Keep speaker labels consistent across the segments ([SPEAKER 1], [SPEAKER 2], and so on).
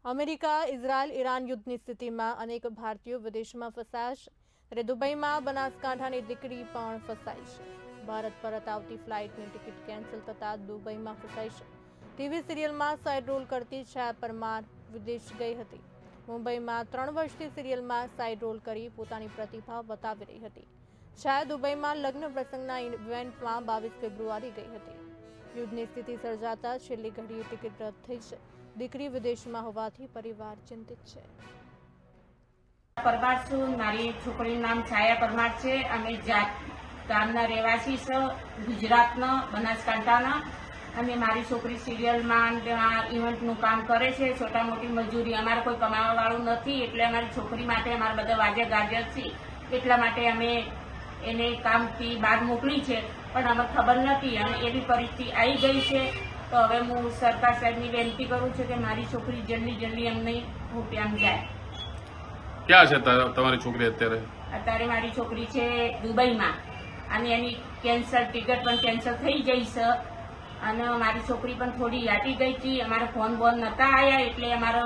[SPEAKER 1] America, Israel, Iran યુદ્ધની સ્થિતિમાં અનેક ભારતીયો વિદેશમાં ફસાયા છે. ત્યારે દુબઈમાં બનાસકાંઠાની દીકરી પણ ફસાઈ છે. ભારત પરત આવતી ફ્લાઇટની ટિકિટ કેન્સલ થતાં દુબઈમાં ફસાઈ છે. ટીવી સિરિયલમાં સાઇડ રોલ કરતી છાયા પરમાર વિદેશ ગઈ હતી. મુંબઈમાં 3 વર્ષથી સિરિયલમાં સાઇડ રોલ કરી પોતાની પ્રતિભા બતાવી રહી હતી. છાયા દુબઈમાં લગ્ન પ્રસંગના ઇવેન્ટમાં 22 ફેબ્રુઆરી ગઈ હતી. યુદ્ધની સ્થિતિ સર્જાતા છેલ્લી ઘડીએ ટિકિટ રદ થઈ છે. દીકરી વિદેશમાં હોવાથી પરિવાર ચિંતિત છે.
[SPEAKER 2] પરમાર છું. મારી છોકરીનું નામ છાયા પરમાર છે. અમે ગામના રહેવાસી છે, ગુજરાતના બનાસકાંઠાના. અને મારી છોકરી સિરિયલમાં ઇવેન્ટનું કામ કરે છે, છોટા મોટી મજૂરી. અમારે કોઈ કમાવા વાળું નથી, એટલે અમારી છોકરી માટે અમારા બધા વાજે ગાજર છે. એટલા માટે અમે એને કામથી બહાર મોકલી છે, પણ અમને ખબર નથી અને એવી પરિસ્થિતિ આવી ગઈ છે. તો હવે હું સરકાર સાહેબની વિનંતી કરું છું કે મારી છોકરી જલ્દી અમને રૂપિયામાં જાય.
[SPEAKER 3] ક્યાં છે તમારી છોકરી અત્યારે?
[SPEAKER 2] અત્યારે મારી છોકરી છે દુબઈમાં, અને એની ટિકિટ પણ કેન્સલ થઈ ગઈ છે. અને મારી છોકરી પણ થોડી યાટી ગઈ હતી. અમારા ફોન બોન નતા આવ્યા, એટલે અમારો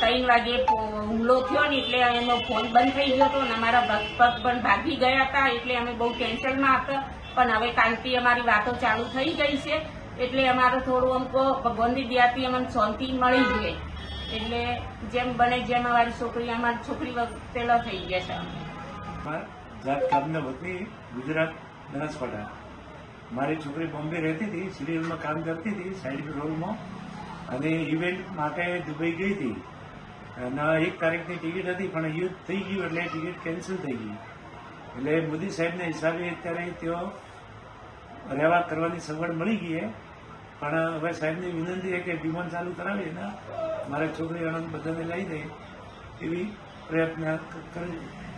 [SPEAKER 2] 3 વાગે હુમલો થયો ને એટલે એનો ફોન બંધ થઈ ગયો હતો. અને અમારા પગ પણ ભાગી ગયા હતા, એટલે અમે બહુ ટેન્શનમાં હતા. પણ હવે કાલથી અમારી વાતો ચાલુ થઈ ગઈ છે, એટલે અમારે થોડું અમકો ભગવાનની દયાથી અમને શાંતિ મળી જોઈએ. એટલે જેમ બને જેમ અમારી છોકરી પેલા થઈ ગયા છે.
[SPEAKER 4] જાત કામના વતની, ગુજરાત, બનાસકાંઠા. મારી છોકરી બોમ્બે રહેતી હતી, સિરિયલમાં કામ કરતી હતી સાઇડ રોલમાં, અને ઇવેન્ટ માટે દુબઈ ગઈ હતી. અને 1 તારીખની ટિકિટ હતી, પણ યુદ્ધ થઈ ગયું એટલે ટિકિટ કેન્સલ થઈ ગઈ. એટલે મોદી સાહેબના હિસાબે અત્યારે તેઓ રહેવા કરવાની સગવડ મળી ગઈ. પણ હવે સાહેબની વિનંતી છે કે વિમાન ચાલુ કરાવી ને મારા છોકરી બધાને લઈ દે એવી પ્રયત્ન કરી.